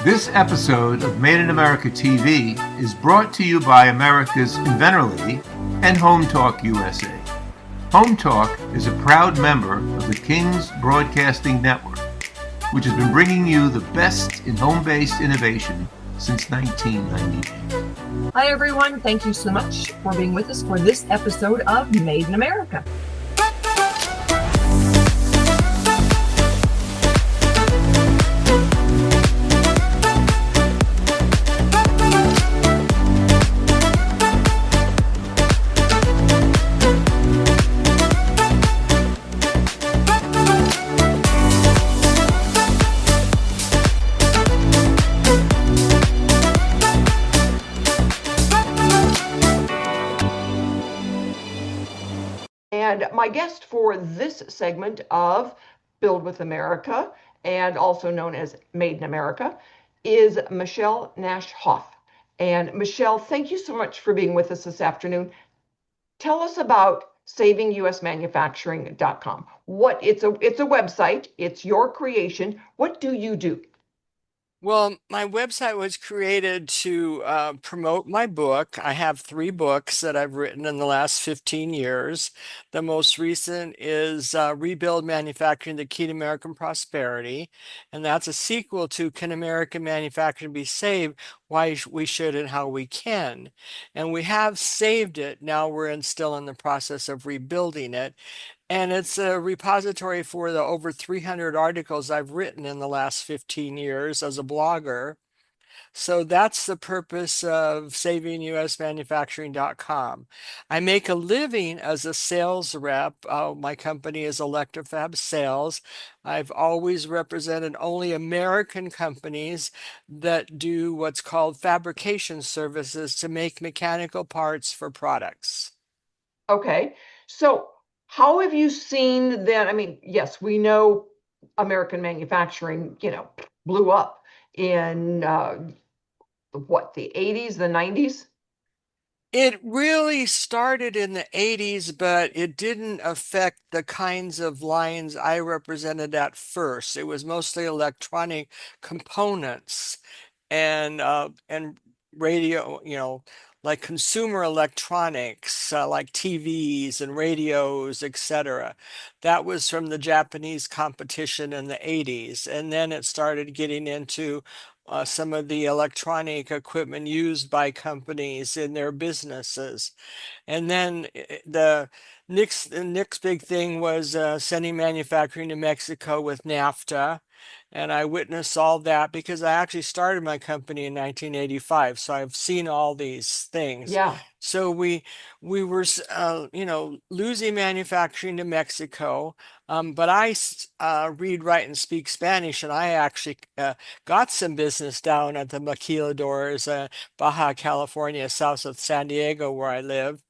This episode of Made in America TV is brought to you by America's Inventor Lady and HomeTalkUSA. HomeTalk is a proud member of the King's Broadcasting Network, which has been bringing you the best in home-based innovation since 1998. Hi, everyone. Thank you so much for being with us for this episode of Made in America. And my guest for this segment of Build with America, and also known as Made in America, is Michele Nash-Hoff. And Michele, thank you so much for being with us this afternoon. Tell us about SavingUSManufacturing.com. It's a website. It's your creation. What do you do? Well, my website was created to promote my book. I have 3 books that I've written in the last 15 years. The most recent is Rebuild Manufacturing, the Key to American Prosperity. And that's a sequel to Can American Manufacturing Be Saved? Why we should and how we can. And we have saved it. Now we're still in the process of rebuilding it. And it's a repository for the over 300 articles I've written in the last 15 years as a blogger. So that's the purpose of SavingUSManufacturing.com. I make a living as a sales rep. My company is Electrofab Sales. I've always represented only American companies that do what's called fabrication services to make mechanical parts for products. Okay, so how have you seen that? I mean, yes, we know American manufacturing, blew up in the 80s, the 90s? It really started in the 80s, but it didn't affect the kinds of lines I represented at first. It was mostly electronic components and radio, like consumer electronics, like TVs and radios, etc. That was from the Japanese competition in the 80s. And then it started getting into some of the electronic equipment used by companies in their businesses. And then the next big thing was sending manufacturing to Mexico with NAFTA. And I witnessed all that because I actually started my company in 1985. So I've seen all these things. Yeah. So we were, losing manufacturing to Mexico. But I read, write, and speak Spanish, and I actually got some business down at the maquiladores, Baja California, south of San Diego, where I live.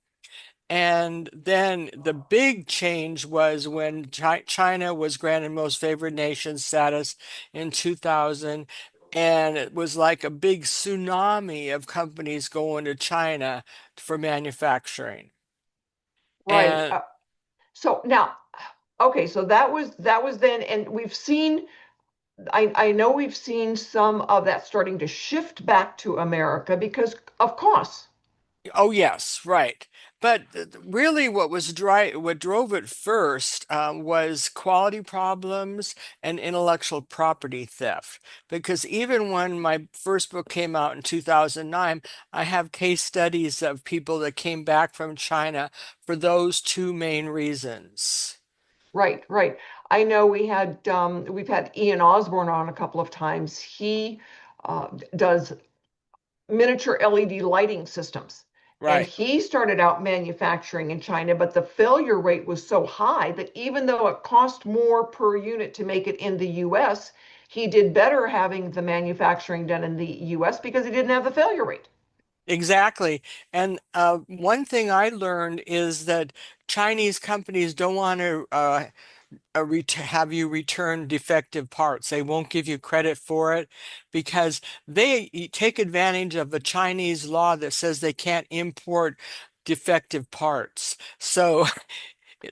And then the big change was when China was granted most favored nation status in 2000. And it was like a big tsunami of companies going to China for manufacturing. Right. And So now, okay, so that was then, and we've seen, I know we've seen some of that starting to shift back to America because of costs. oh yes, right. But really, what drove it first was quality problems and intellectual property theft. Because even when my first book came out in 2009, I have case studies of people that came back from China for those 2 main reasons. Right, right. I know we've had Ian Osborne on a couple of times. He does miniature LED lighting systems. And Right. he started out manufacturing in China, but the failure rate was so high that even though it cost more per unit to make it in the US, he did better having the manufacturing done in the US because he didn't have the failure rate. Exactly. And one thing I learned is that Chinese companies don't want to have you return defective parts. They won't give you credit for it because they take advantage of the Chinese law that says they can't import defective parts. So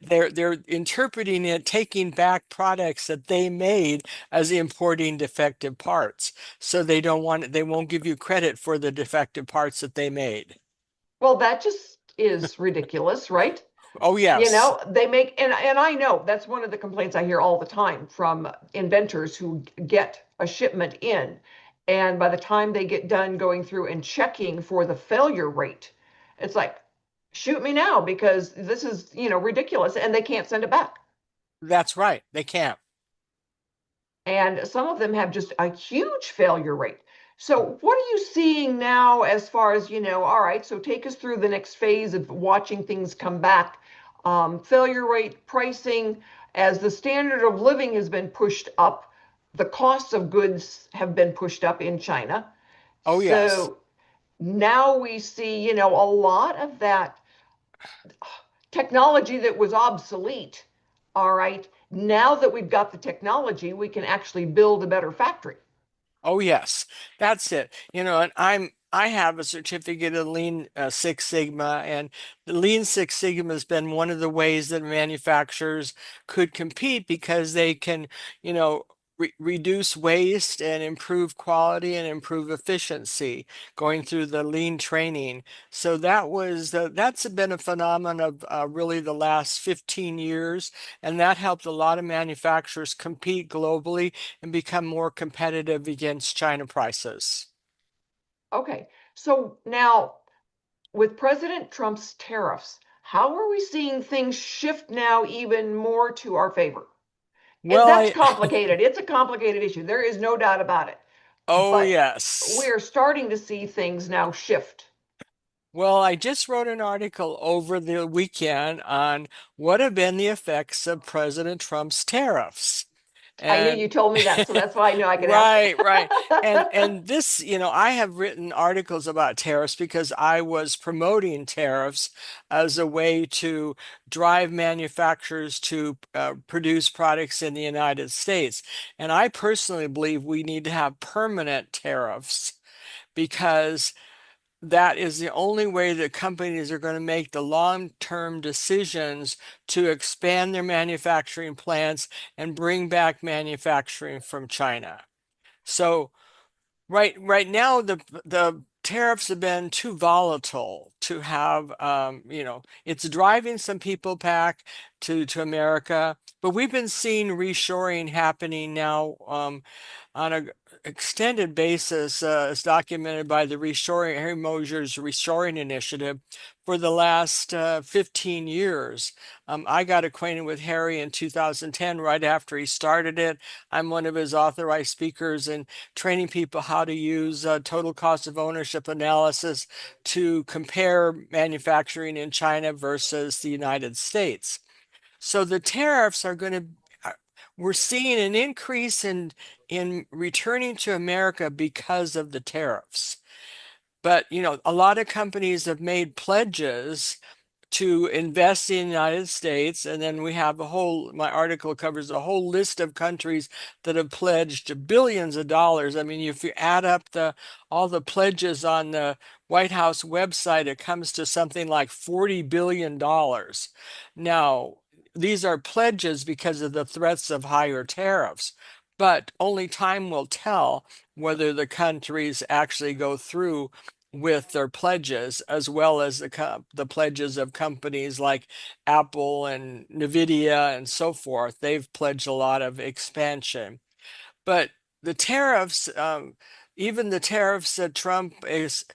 They're interpreting it, taking back products that they made as importing defective parts. So they won't give you credit for the defective parts that they made. Well, that just is ridiculous, right? Oh, yes. They make, and I know that's one of the complaints I hear all the time from inventors who get a shipment in. And by the time they get done going through and checking for the failure rate, it's like, shoot me now because this is, ridiculous, and they can't send it back. That's right. They can't. And some of them have just a huge failure rate. So, what are you seeing now as far as, all right, so take us through the next phase of watching things come back. Failure rate, pricing, as the standard of living has been pushed up, the costs of goods have been pushed up in China. Oh, yes. So now we see, a lot of that technology that was obsolete. All right, now that we've got the technology, we can actually build a better factory. Oh, yes, that's it. And I have a certificate in Lean Six Sigma, and the Lean Six Sigma has been one of the ways that manufacturers could compete because they can, reduce waste and improve quality and improve efficiency going through the lean training. So that's been a phenomenon of really the last 15 years, and that helped a lot of manufacturers compete globally and become more competitive against China prices. Okay, so now with President Trump's tariffs, how are we seeing things shift now even more to our favor? And Well, that's complicated. It's a complicated issue. There is no doubt about it. oh, But yes. we're starting to see things now shift. Well, I just wrote an article over the weekend on what have been the effects of President Trump's tariffs. I knew And you told me that, so that's why I knew I could ask it. right, right. And this, I have written articles about tariffs because I was promoting tariffs as a way to drive manufacturers to produce products in the United States. And I personally believe we need to have permanent tariffs because that is the only way that companies are going to make the long-term decisions to expand their manufacturing plants and bring back manufacturing from China. So right now the tariffs have been too volatile to have it's driving some people back to America, but we've been seeing reshoring happening now on a extended basis, as documented by the Harry Mosier's Reshoring Initiative for the last 15 years. I got acquainted with Harry in 2010, right after he started it. I'm one of his authorized speakers and training people how to use total cost of ownership analysis to compare manufacturing in China versus the United States. So the tariffs are going to, we're seeing an increase in returning to America because of the tariffs. But, a lot of companies have made pledges to invest in the United States. And then we have my article covers a whole list of countries that have pledged billions of dollars. I mean, if you add up all the pledges on the White House website, it comes to something like $40 billion. Now, these are pledges because of the threats of higher tariffs, but only time will tell whether the countries actually go through with their pledges, as well as the pledges of companies like Apple and Nvidia and so forth. They've pledged a lot of expansion. But the tariffs, even the tariffs that Trump is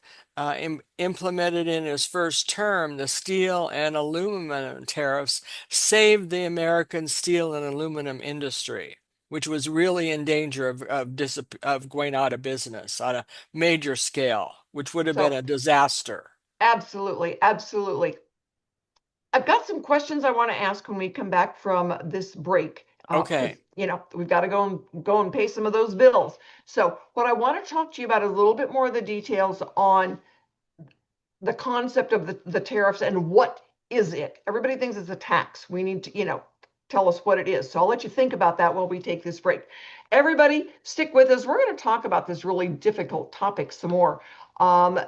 implemented in his first term, the steel and aluminum tariffs, saved the American steel and aluminum industry, which was really in danger of going out of business on a major scale, which would have been So, a disaster. absolutely, absolutely. I've got some questions I want to ask when we come back from this break, because Okay. we've got to go and pay some of those bills. So, what I want to talk to you about is a little bit more of the details on the concept of the tariffs and what is it. Everybody thinks it's a tax. We need to, tell us what it is. So I'll let you think about that while we take this break. Everybody, stick with us. We're going to talk about this really difficult topic some more.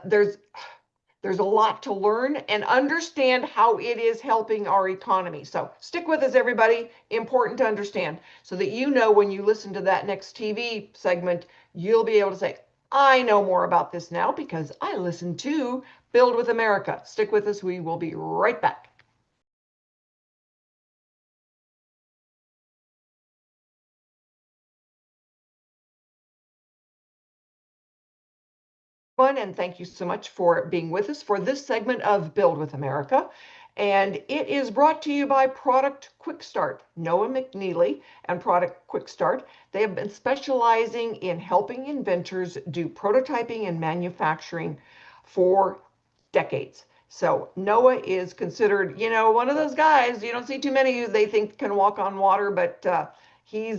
There's There's a lot to learn and understand how it is helping our economy. So stick with us, everybody. Important to understand so that you know when you listen to that next TV segment, you'll be able to say, I know more about this now because I listened to Build with America. Stick with us. We will be right back. And thank you so much for being with us for this segment of Build with America. And it is brought to you by Product Quick Start. Noah McNeely and Product Quick Start. They have been specializing in helping inventors do prototyping and manufacturing for decades. So Noah is considered, one of those guys. You don't see too many they think can walk on water, but he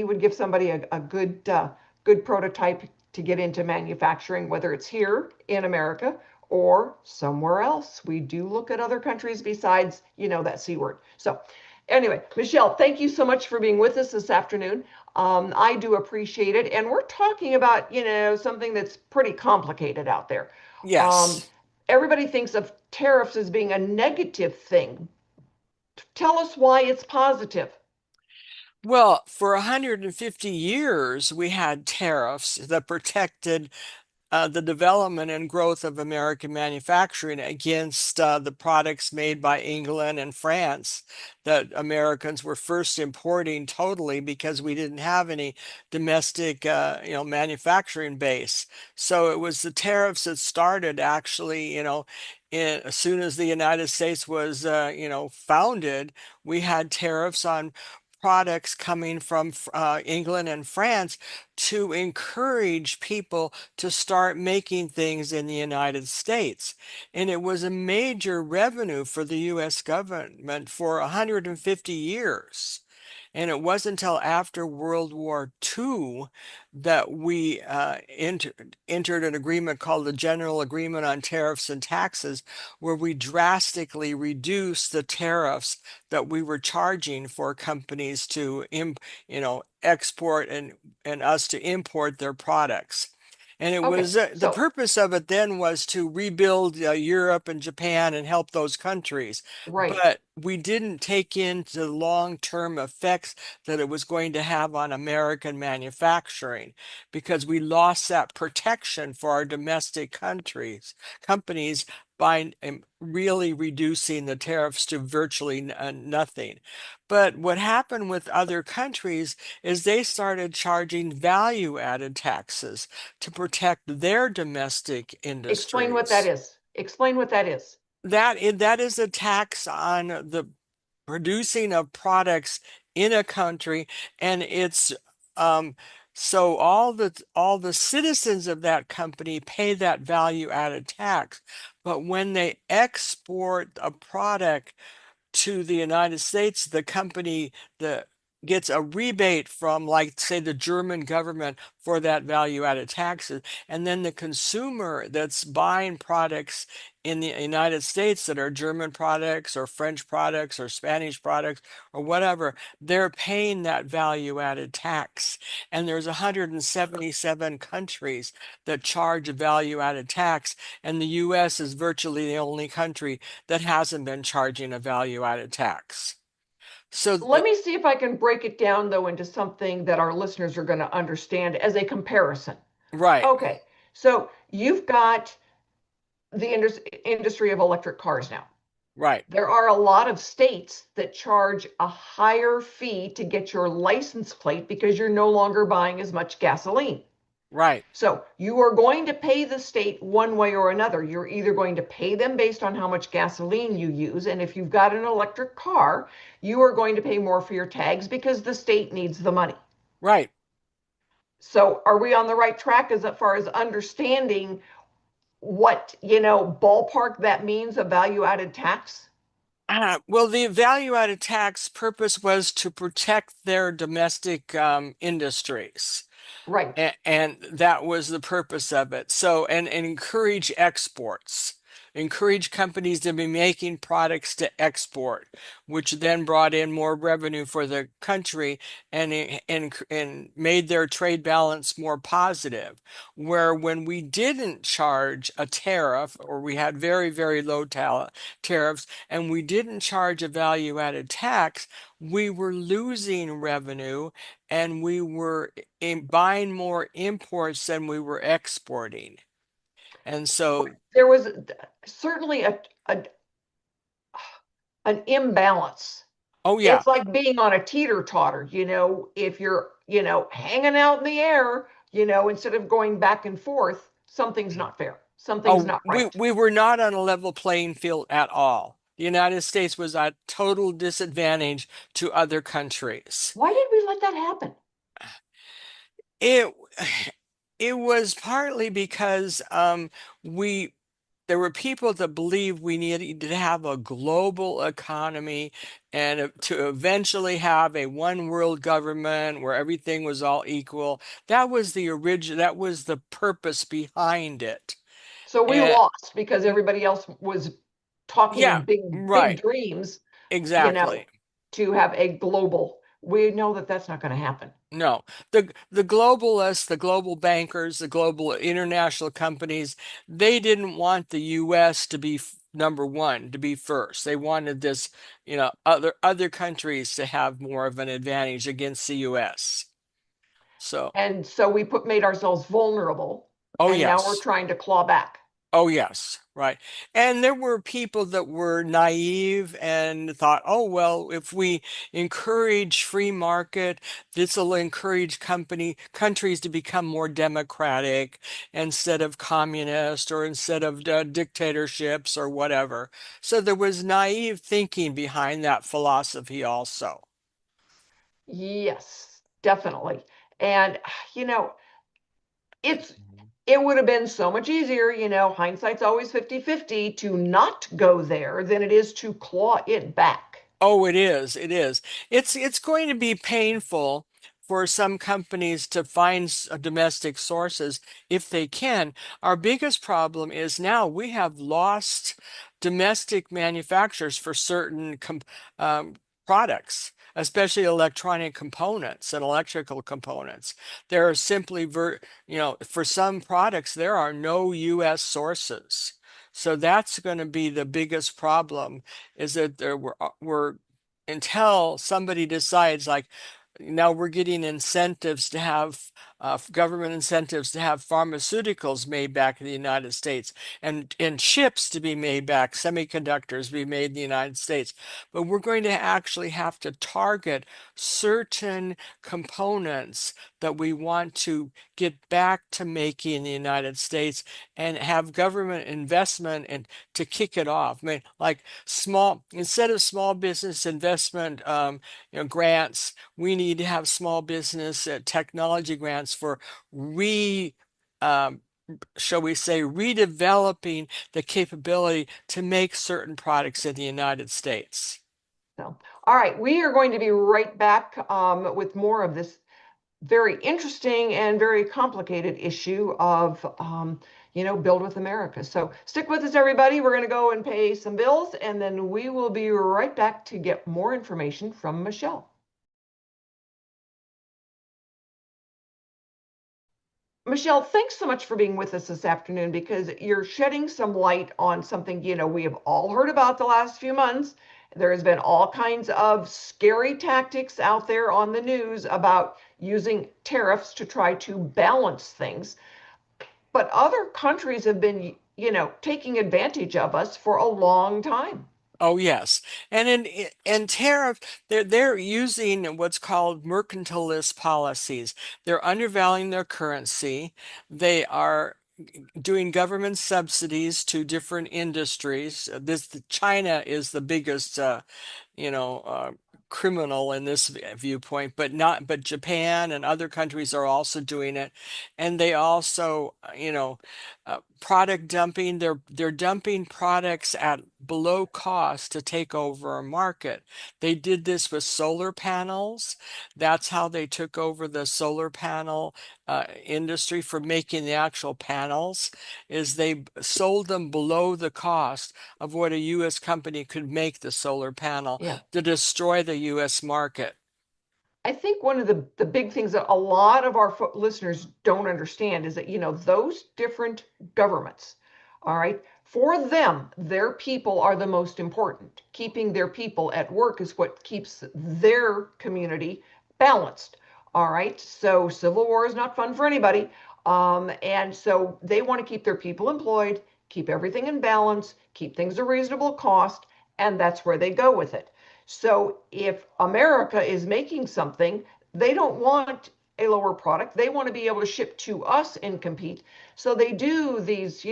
would give somebody a good prototype to get into manufacturing, whether it's here in America or somewhere else. We do look at other countries besides, that C word. So anyway, Michele, thank you so much for being with us this afternoon. I do appreciate it. And we're talking about, something that's pretty complicated out there. Yes. Everybody thinks of tariffs as being a negative thing. Tell us why it's positive. Well, for 150 years, we had tariffs that protected the development and growth of American manufacturing against the products made by England and France that Americans were first importing totally because we didn't have any domestic, manufacturing base. So it was the tariffs that started actually, as soon as the United States was, founded, we had tariffs on products coming from England and France to encourage people to start making things in the United States. And it was a major revenue for the US government for 150 years. And it wasn't until after World War II that we entered an agreement called the General Agreement on Tariffs and Taxes, where we drastically reduced the tariffs that we were charging for companies to, export and us to import their products. And it Okay, was the so, purpose of it then was to rebuild Europe and Japan and help those countries. right. But we didn't take into the long-term effects that it was going to have on American manufacturing because we lost that protection for our domestic companies by really reducing the tariffs to virtually nothing. But what happened with other countries is they started charging value-added taxes to protect their domestic Explain what that industries. is. Explain what that is. That is a tax on the producing of products in a country, and it's um, so all the citizens of that company pay that value added tax. But when they export a product to the United States, the company that gets a rebate from, like, say, the German government for that value added taxes. And then the consumer that's buying products in the United States that are German products or French products or Spanish products or whatever, they're paying that value added tax. And there's 177 countries that charge a value added tax. And the US is virtually the only country that hasn't been charging a value added tax. So, Let me see if I can break it down, though, into something that our listeners are going to understand as a comparison. right, Okay, so you've got the industry of electric cars now. right, There are a lot of states that charge a higher fee to get your license plate because you're no longer buying as much gasoline. right, So you are going to pay the state one way or another. You're either going to pay them based on how much gasoline you use. And if you've got an electric car, you are going to pay more for your tags because the state needs the money. right. So are we on the right track as far as understanding what, ballpark that means a value added tax? Well, the value added tax purpose was to protect their domestic industries. Right. And that was the purpose of it. So, and encourage exports. encourage companies to be making products to export, which then brought in more revenue for the country and made their trade balance more positive. Where when we didn't charge a tariff, or we had very, very low tariffs, and we didn't charge a value-added tax, we were losing revenue and we were buying more imports than we were exporting. And so, There was certainly a an imbalance. oh yeah, It's like being on a teeter-totter, if you're, hanging out in the air, instead of going back and forth, something's not fair. Something's oh, not we, right. we were not on a level playing field at all. The United States was at total disadvantage to other countries. Why did we let that happen? It it was partly because we there were people that believed we needed to have a global economy and to eventually have a one world government where everything was all equal. That was the original, that was the purpose behind it. So we And lost because everybody else was yeah, talking big right, dreams, you know, exactly. to have a global. We know that that's not going to happen. No, the globalists, the global bankers, the global international companies, they didn't want the U.S. to be number one, to be first. They wanted this, other countries to have more of an advantage against the U.S. So, And so we made ourselves vulnerable, oh and now we're yes. trying to claw back. Oh, yes, right. And there were people that were naive and thought, oh, well, if we encourage free market, this will encourage countries to become more democratic instead of communist or instead of dictatorships or whatever. So there was naive thinking behind that philosophy also. Yes, definitely. And you know, it's it would have been so much easier, hindsight's always 50-50 to not go there than it is to claw it back. Oh, it is. It is. It's going to be painful for some companies to find domestic sources if they can. Our biggest problem is now we have lost domestic manufacturers for certain um, products, especially electronic components and electrical components. There are simply for some products, there are no U.S. sources. So that's going to be the biggest problem is that we're until somebody decides like now we're getting incentives to have government incentives to have pharmaceuticals made back in the United States and chips to be made back, semiconductors to be made in the United States. But we're going to actually have to target certain components that we want to get back to making in the United States and have government investment and to kick it off. I mean, like instead of small business investment grants, we need to have small business technology grants for um, shall we say, redeveloping the capability to make certain products in the United States. So, all right, we are going to be right back with more of this very interesting and very complicated issue of, Build with America. So stick with us, everybody. We're going to go and pay some bills, and then we will be right back to get more information from Michele. Michele, thanks so much for being with us this afternoon because you're shedding some light on something, we have all heard about the last few months. There has been all kinds of scary tactics out there on the news about using tariffs to try to balance things. But other countries have been, taking advantage of us for a long time. Oh yes, and in tariff, they're using what's called mercantilist policies. They're undervaluing their currency. They are doing government subsidies to different industries. China is the biggest, you know, uh, criminal in this viewpoint, but Japan and other countries are also doing it, and they also, product dumping. They're dumping products at below cost to take over a market. They did this with solar panels. That's how they took over the solar panel industry for making the actual panels, is they sold them below the cost of what a U.S. company could make the solar panel Yeah. to destroy the U.S. market. I think one of the big things that a lot of our listeners don't understand is that, those different governments, all right, for them, their people are the most important. Keeping their people at work is what keeps their community balanced. All right. So civil war is not fun for anybody. And so they want to keep their people employed, keep everything in balance, keep things a reasonable cost, and that's where they go with it. So if America is making something, they don't want a lower product. They want to be able to ship to us and compete. So they do these,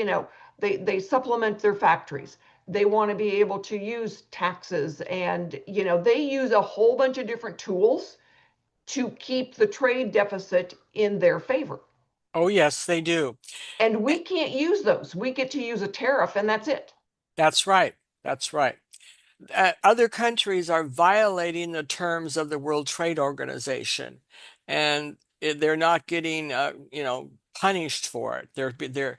they supplement their factories. They want to be able to use taxes, and they use a whole bunch of different tools to keep the trade deficit in their favor. Oh, yes, they do. And we can't use those. We get to use a tariff, and that's it. That's right. That's right. Other countries are violating the terms of the World Trade Organization, and they're not getting, punished for it. They're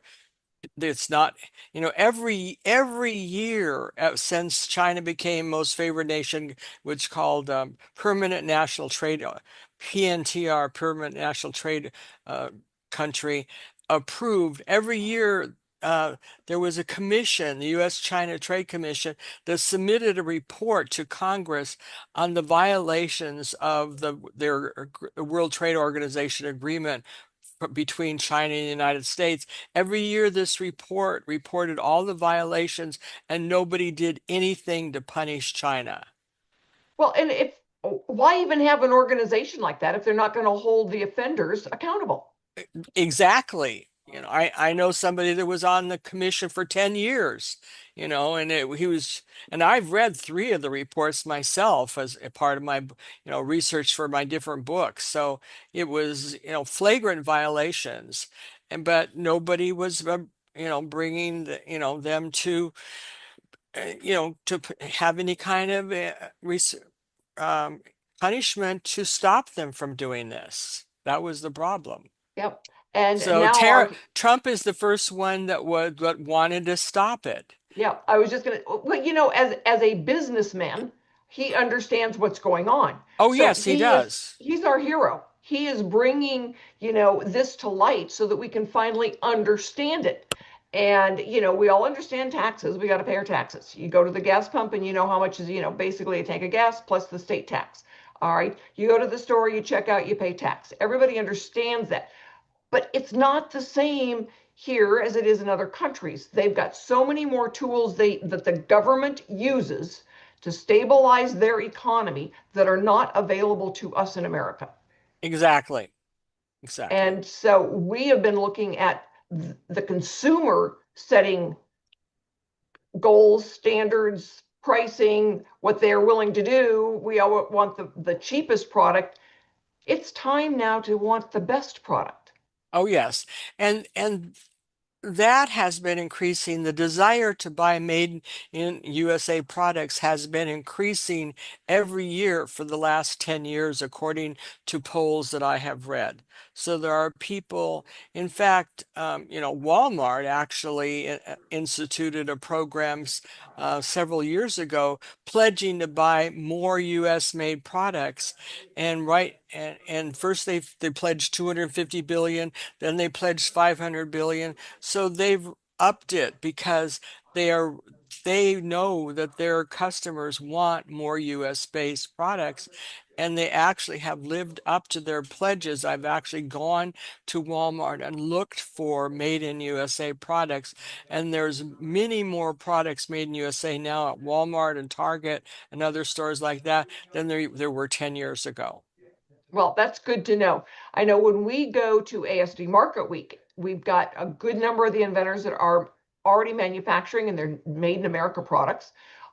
it's not, every year since China became most favored nation, which called permanent national trade, PNTR, permanent national trade country, approved every year. There was a commission, the U.S.-China Trade Commission, that submitted a report to Congress on the violations of their World Trade Organization agreement between China and the United States. Every year, this report reported all the violations, and nobody did anything to punish China. Well, and why even have an organization like that if they're not going to hold the offenders accountable? Exactly. I know somebody that was on the commission for 10 years, and I've read 3 of the reports myself as a part of my, research for my different books. So it was, flagrant violations, but nobody was, bringing them to, have any kind of um, punishment to stop them from doing this. That was the problem. Yep. And So now Trump is the first one that wanted to stop it. yeah, I was just gonna, but as a businessman, he understands what's going on. Oh, So yes, he does. he's our hero. He is bringing, this to light so that we can finally understand it. And, we all understand taxes. We got to pay our taxes. You go to the gas pump and you know how much is, basically a tank of gas plus the state tax. All right. You go to the store, you check out, you pay tax. Everybody understands that. But it's not the same here as it is in other countries. They've got so many more tools that the government uses to stabilize their economy that are not available to us in America. Exactly. Exactly. And so we have been looking at the consumer setting goals, standards, pricing, what they're willing to do. We all want the cheapest product. It's time now to want the best product. Oh, yes. And that has been increasing. The desire to buy made in USA products has been increasing every year for the last 10 years, according to polls that I have read. So there are people, in fact, Walmart actually instituted a program several years ago pledging to buy more US made products. And first they pledged 250 billion, then they pledged 500 billion. So they've upped it because they know that their customers want more US based products, and they actually have lived up to their pledges. I've actually gone to Walmart and looked for made in USA products, and there's many more products made in USA now at Walmart and Target and other stores like that than there were 10 years ago. Well, that's good to know. I know when we go to ASD Market Week, we've got a good number of the inventors that are already manufacturing and they're made in America products.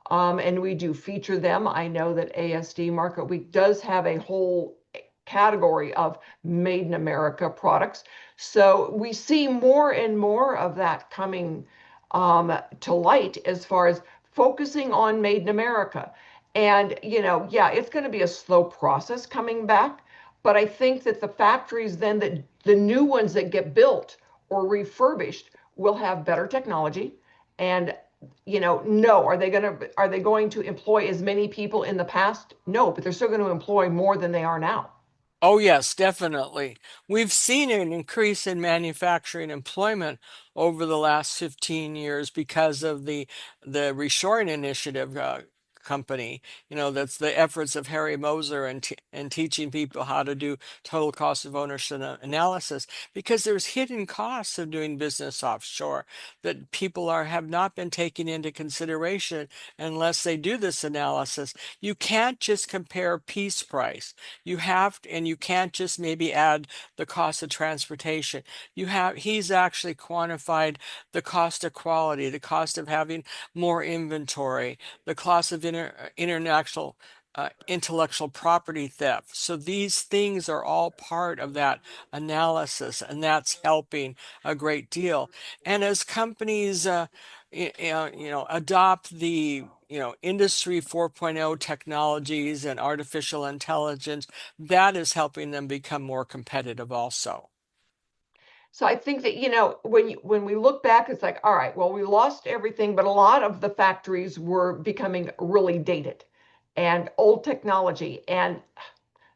And we do feature them. I know that ASD Market Week does have a whole category of made in America products. So we see more and more of that coming to light as far as focusing on Made in America. And, yeah, it's going to be a slow process coming back. But I think that the factories then, that the new ones that get built or refurbished, will have better technology. And, no, are they going to employ as many people in the past? No, but they're still going to employ more than they are now. Oh, yes, definitely. We've seen an increase in manufacturing employment over the last 15 years because of the Reshoring Initiative company. That's the efforts of Harry Moser and teaching people how to do total cost of ownership analysis, because there's hidden costs of doing business offshore that people have not been taking into consideration unless they do this analysis. You can't just compare piece price. And you can't just maybe add the cost of transportation. He's actually quantified the cost of quality, the cost of having more inventory, the cost of international intellectual property theft. So these things are all part of that analysis, and that's helping a great deal. And as companies, adopt the industry 4.0 technologies and artificial intelligence, that is helping them become more competitive also. So I think that, when we look back, it's like, all right, well, we lost everything, but a lot of the factories were becoming really dated and old technology. And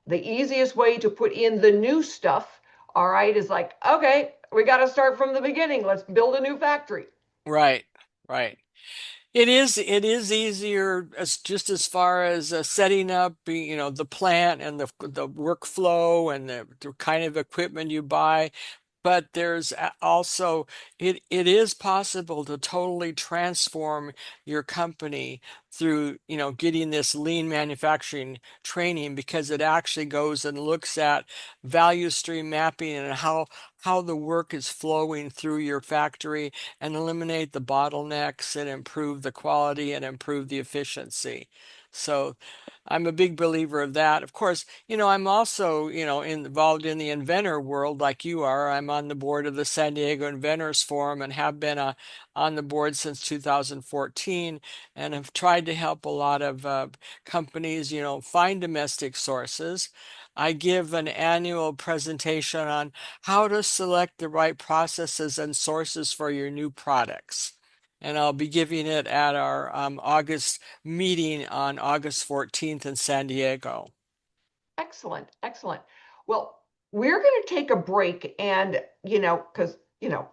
the easiest way to put in the new stuff, all right, is like, okay, we got to start from the beginning. Let's build a new factory. Right, right. It is easier, as far as setting up, the plant and the workflow and the kind of equipment you buy. But there's also, it is possible to totally transform your company through getting this lean manufacturing training, because it actually goes and looks at value stream mapping and how the work is flowing through your factory, and eliminate the bottlenecks and improve the quality and improve the efficiency. So I'm a big believer of that. Of course, I'm also, involved in the inventor world like you are. I'm on the board of the San Diego Inventors Forum and have been on the board since 2014, and have tried to help a lot of companies, find domestic sources. I give an annual presentation on how to select the right processes and sources for your new products. And I'll be giving it at our August meeting on August 14th in San Diego. Excellent, excellent. Well, we're going to take a break, and, because,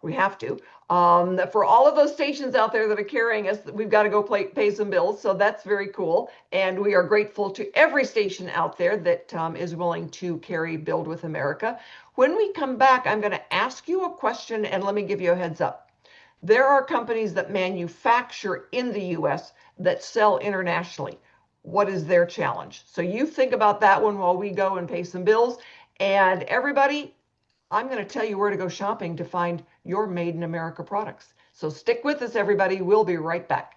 we have to. For all of those stations out there that are carrying us, we've got to go pay some bills. So that's very cool. And we are grateful to every station out there that is willing to carry Build with America. When we come back, I'm going to ask you a question, and let me give you a heads up. There are companies that manufacture in the US that sell internationally. What is their challenge? So you think about that one while we go and pay some bills. And everybody, I'm going to tell you where to go shopping to find your Made in America products. So stick with us, everybody. We'll be right back.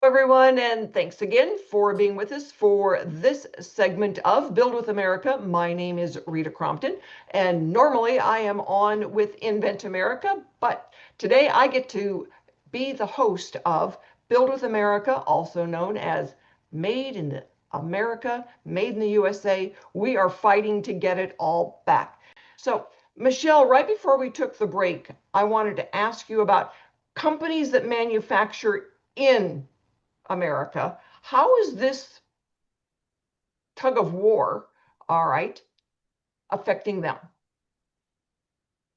Everyone, and thanks again for being with us for this segment of Build with America. My name is Rita Crompton, and normally I am on with Invent America, but today I get to be the host of Build with America, also known as Made in America, Made in the USA. We are fighting to get it all back. So, Michele, right before we took the break, I wanted to ask you about companies that manufacture in America. How is this tug of war, all right, affecting them?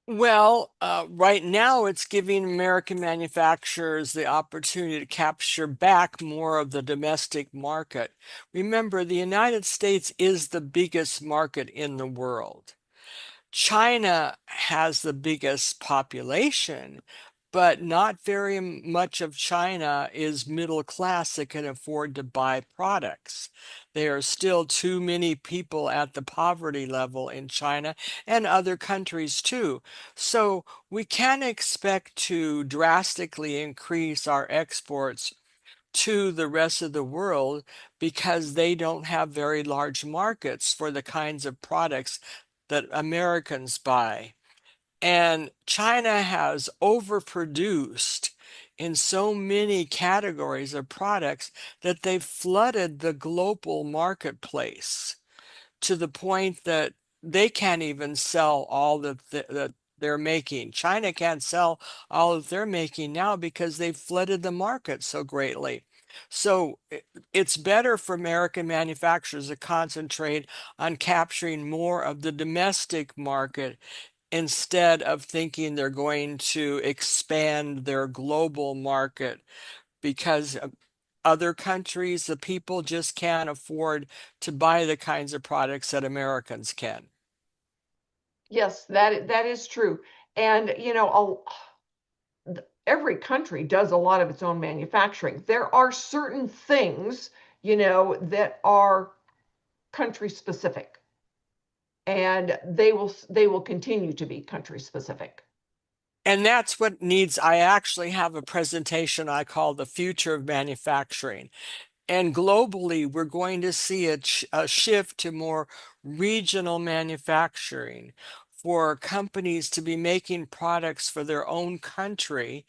Well, right now it's giving American manufacturers the opportunity to capture back more of the domestic market. Remember, the United States is the biggest market in the world. China has the biggest population, but not very much of China is middle class that can afford to buy products. There are still too many people at the poverty level in China and other countries too. So we can expect to drastically increase our exports to the rest of the world because they don't have very large markets for the kinds of products that Americans buy. And China has overproduced in so many categories of products that they've flooded the global marketplace to the point that they can't even sell all that they're making. China can't sell all that they're making now because they've flooded the market so greatly. So it's better for American manufacturers to concentrate on capturing more of the domestic market instead of thinking they're going to expand their global market because other countries, the people just can't afford to buy the kinds of products that Americans can. Yes, that is true. And every country does a lot of its own manufacturing. There are certain things, that are country specific, and they will continue to be country specific. And that's what needs, I actually have a presentation I call The Future of Manufacturing. And globally, we're going to see a shift to more regional manufacturing for companies to be making products for their own country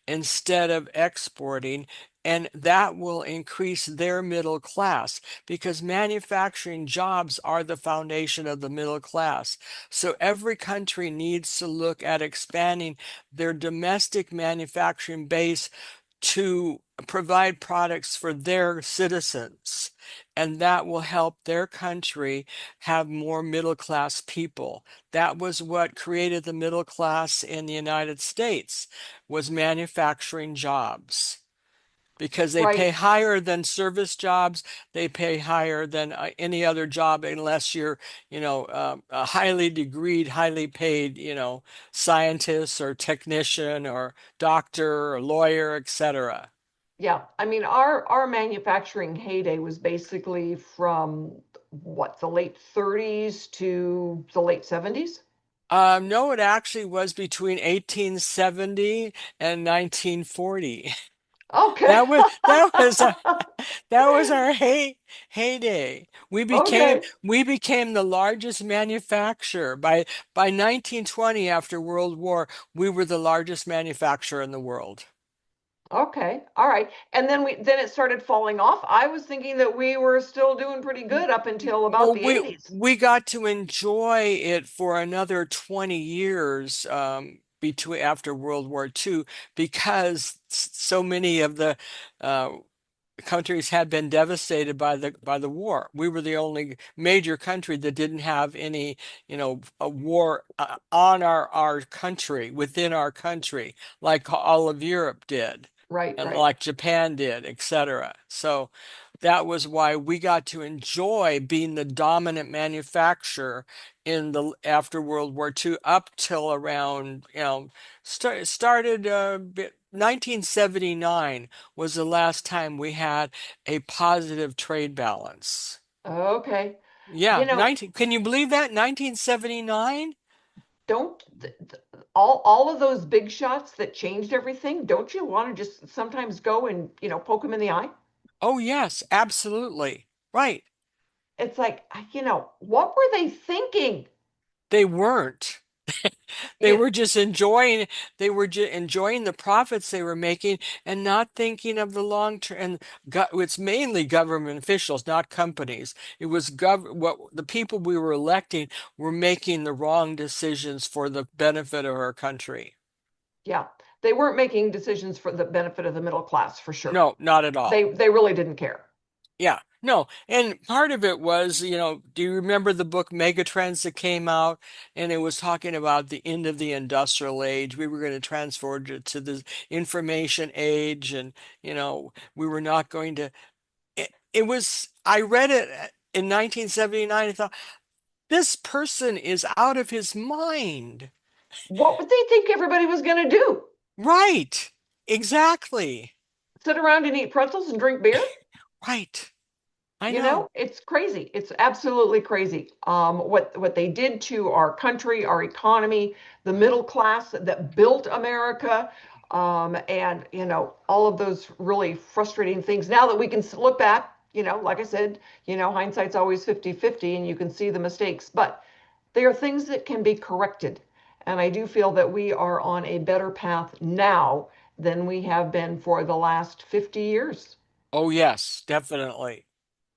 instead of exporting. And that will increase their middle class because manufacturing jobs are the foundation of the middle class. So every country needs to look at expanding their domestic manufacturing base to provide products for their citizens. And that will help their country have more middle class people. That was what created the middle class in the United States, was manufacturing jobs. Because they pay Right. higher than service jobs, they pay higher than any other job unless you're, a highly degreed, highly paid, scientist or technician or doctor or lawyer, etc. Yeah. I mean, our manufacturing heyday was basically from what, the late 30s to the late 70s? No, it actually was between 1870 and 1940. Okay. That was our heyday. Okay. We became the largest manufacturer by 1920 after World War. We were the largest manufacturer in the world. Okay. All right. And then it started falling off. I was thinking that we were still doing pretty good up until about Well, the we 80s. we got to enjoy it for another 20 years between after World War II because so many of the uh, countries had been devastated by the war. We were the only major country that didn't have any, a war on our country, within our country, like all of Europe did, Right, and right. like Japan did, etc. So that was why we got to enjoy being the dominant manufacturer in the after World War II up till around, started 1979 was the last time we had a positive trade balance. Okay. You Yeah, know, 19, can you believe that? 1979? don't all of those big shots that changed everything, don't you want to just sometimes go and, poke them in the eye? Oh, yes, absolutely. Right. It's like, what were they thinking? They weren't. They You, were just enjoying, they were just enjoying the profits they were making and not thinking of the long term. And it's mainly government officials, not companies. It was what the people we were electing were making the wrong decisions for the benefit of our country. yeah, they weren't making decisions for the benefit of the middle class for sure. No, not at all. They really didn't care. Yeah, no. And part of it was, do you remember the book Megatrends that came out? And it was talking about the end of the industrial age. We were going to transfer to the information age, and, we were not going to. I read it in 1979. I thought, this person is out of his mind. What would they think everybody was going to do? Right. Exactly. Sit around and eat pretzels and drink beer? Right. I know. It's crazy. It's absolutely crazy. What they did to our country, our economy, the middle class that built America, and all of those really frustrating things. Now that we can look back, like I said, hindsight's always 50-50, and you can see the mistakes, but they are things that can be corrected. And I do feel that we are on a better path now than we have been for the last 50 years. Oh, yes, definitely.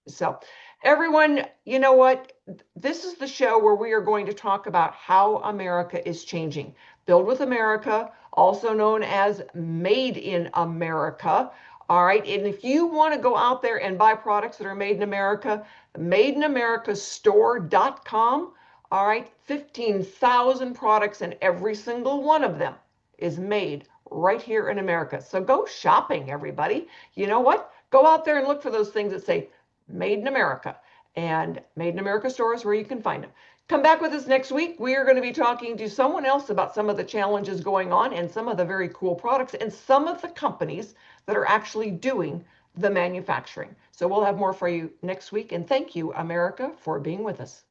So, everyone, you know what? This is the show where we are going to talk about how America is changing. Build with America, also known as Made in America. All right. And if you want to go out there and buy products that are made in America, madeinAmericastore.com. All right. 15,000 products, and every single one of them is made right here in America. So go shopping, everybody. You know what? Go out there and look for those things that say Made in America, and Made in America stores where you can find them. Come back with us next week. We are going to be talking to someone else about some of the challenges going on and some of the very cool products and some of the companies that are actually doing the manufacturing. So we'll have more for you next week. And thank you, America, for being with us.